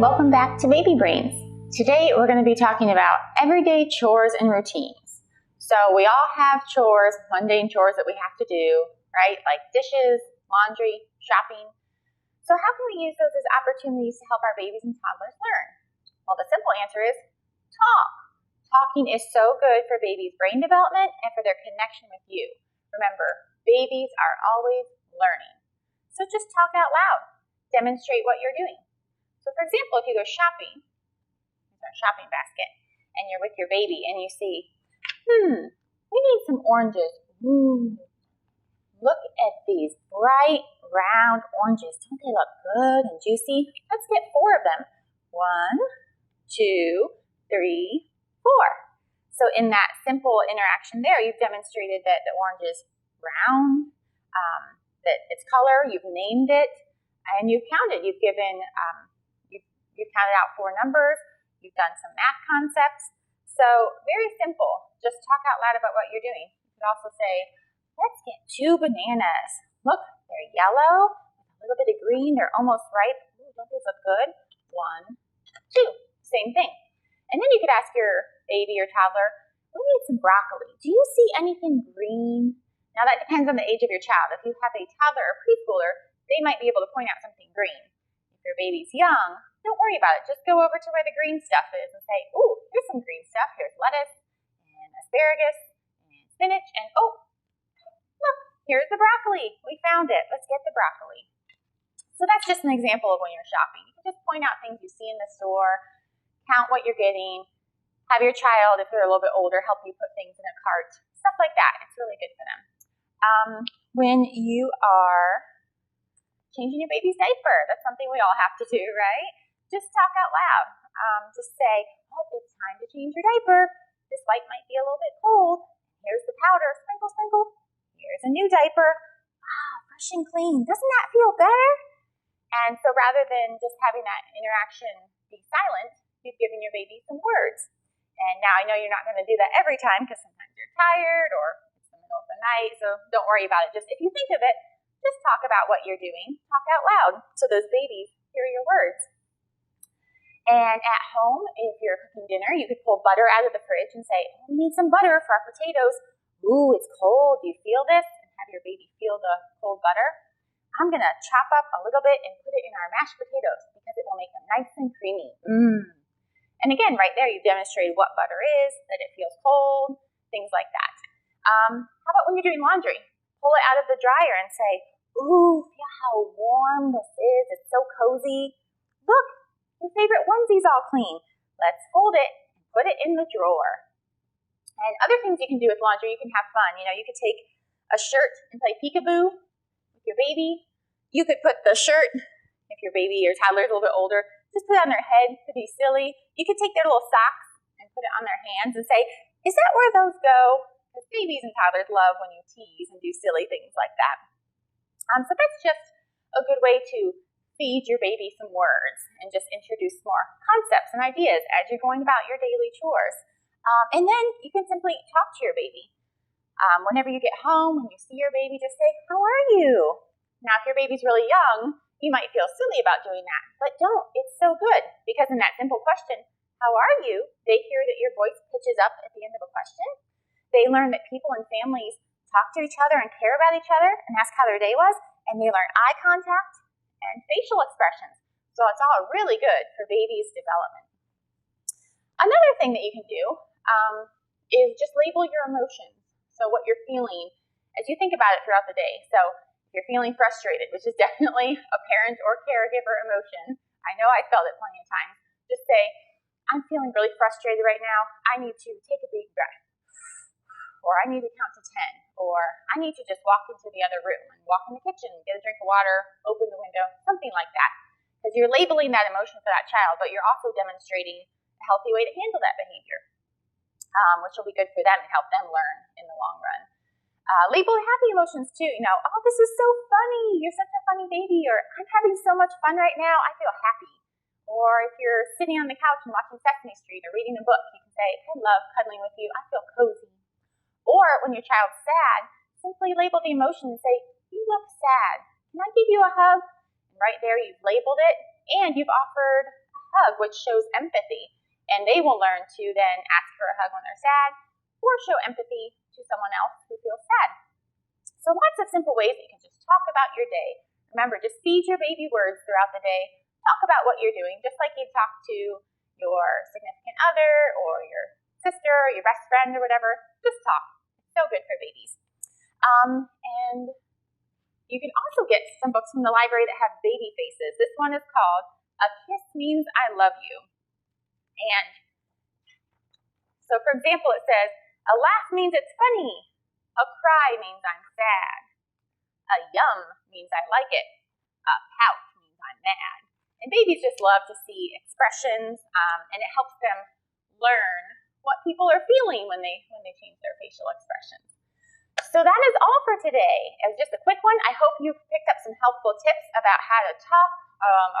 Welcome back to Baby Brains. Today we're going to be talking about everyday chores and routines. So we all have chores, mundane chores that we have to do, right? Like dishes, laundry, shopping. So how can we use those as opportunities to help our babies and toddlers learn? Well, the simple answer is talk. Talking is so good for babies' brain development and for their connection with you. Remember, babies are always learning. So just talk out loud. Demonstrate what you're doing. So for example, if you go shopping, there's our shopping basket, and you're with your baby and you see, we need some oranges. Look at these bright, round oranges. Don't they look good and juicy? Let's get 4 of them. 1, 2, 3, 4. So in that simple interaction there, you've demonstrated that the orange is round, that its color, you've named it, and you've counted. You've given, you've counted out 4 numbers. You've done some math concepts. So very simple. Just talk out loud about what you're doing. You could also say, let's get 2 bananas. Look, they're yellow, with a little bit of green. They're almost ripe. Ooh, don't these look good? 1, 2. Same thing. And then you could ask your baby or toddler, we need some broccoli. Do you see anything green? Now that depends on the age of your child. If you have a toddler or preschooler, they might be able to point out something green. If your baby's young, don't worry about it. Just go over to where the green stuff is and say, ooh, here's some green stuff. Here's lettuce and asparagus and spinach and, oh, look, here's the broccoli. We found it. Let's get the broccoli. So that's just an example of when you're shopping. You can just point out things you see in the store, count what you're getting, have your child, if they're a little bit older, help you put things in a cart, stuff like that. It's really good for them. When you are changing your baby's diaper, that's something we all have to do, right? Just talk out loud. Just say, oh, it's time to change your diaper. This wipe might be a little bit cold. Here's the powder. Sprinkle, sprinkle. Here's a new diaper. Wow, fresh and clean. Doesn't that feel better? And so rather than just having that interaction be silent, you've given your baby some words. And now I know you're not going to do that every time because sometimes you're tired or it's the middle of the night, so don't worry about it. Just if you think of it, just talk about what you're doing. Talk out loud so those babies hear your words. And at home, if you're cooking dinner, you could pull butter out of the fridge and say, oh, we need some butter for our potatoes. Ooh, it's cold. Do you feel this? And have your baby feel the cold butter. I'm going to chop up a little bit and put it in our mashed potatoes because it will make them nice and creamy. And again, right there, you've demonstrated what butter is, that it feels cold, things like that. How about when you're doing laundry? Pull it out of the dryer and say, ooh, feel how warm this is. It's so cozy. Look, your favorite onesie's all clean. Let's fold it and put it in the drawer. And other things you can do with laundry, you can have fun. You know, you could take a shirt and play peekaboo with your baby. You could put the shirt, if your baby or toddler is a little bit older, just put it on their head to be silly. You could take their little socks and put it on their hands and say, is that where those go? Because babies and toddlers love when you tease and do silly things like that. So that's just a good way to feed your baby some words and just introduce more concepts and ideas as you're going about your daily chores. And then you can simply talk to your baby. Whenever you get home, when you see your baby, just say, how are you? Now, if your baby's really young, you might feel silly about doing that, but don't. It's so good because in that simple question, how are you? They hear that your voice pitches up at the end of a question. They learn that people and families talk to each other and care about each other and ask how their day was, and they learn eye contact and facial expressions. So it's all really good for babies' development. Another thing that you can do is just label your emotions. So what you're feeling as you think about it throughout the day. So if you're feeling frustrated, which is definitely a parent or caregiver emotion, I know I felt it plenty of times, just say, I'm feeling really frustrated right now. I need to take a big breath. Or I need to count to 10. Or I need to just walk into the other room and walk in the kitchen, get a drink of water, open the window, something like that. Because you're labeling that emotion for that child, but you're also demonstrating a healthy way to handle that behavior, which will be good for them and help them learn in the long run. Label happy emotions too. You know, oh, this is so funny. You're such a funny baby. Or I'm having so much fun right now. I feel happy. Or if you're sitting on the couch and watching Sesame Street or reading a book, you can say, I love cuddling with you. I feel cozy. Or when your child's sad, simply label the emotion and say, you look sad. Can I give you a hug? And right there, you've labeled it and you've offered a hug, which shows empathy. And they will learn to then ask for a hug when they're sad or show empathy to someone else who feels sad. So lots of simple ways that you can just talk about your day. Remember, just feed your baby words throughout the day. Talk about what you're doing, just like you'd talk to your significant other or your sister or your best friend or whatever. Just talk. It's so good for babies. And you can also get some books from the library that have baby faces. This one is called A Kiss Means I Love You. And so, for example, it says, a laugh means it's funny. A cry means I'm sad. A yum means I like it. A pout means I'm mad. And babies just love to see expressions, and it helps them learn what people are feeling when they change their facial expressions. So that is all for today. It was just a quick one. I hope you picked up some helpful tips about how to talk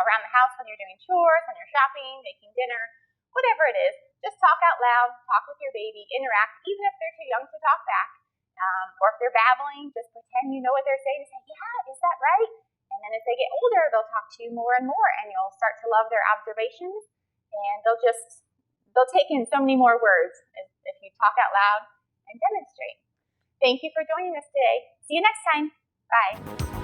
around the house when you're doing chores, when you're shopping, making dinner, whatever it is. Just talk out loud, talk with your baby, interact, even if they're too young to talk back. Or if they're babbling, just pretend you know what they're saying and say, yeah, is that right? And then as they get older, they'll talk to you more and more, and you'll start to love their observations, and they'll take in so many more words if you talk out loud and demonstrate. Thank you for joining us today. See you next time. Bye.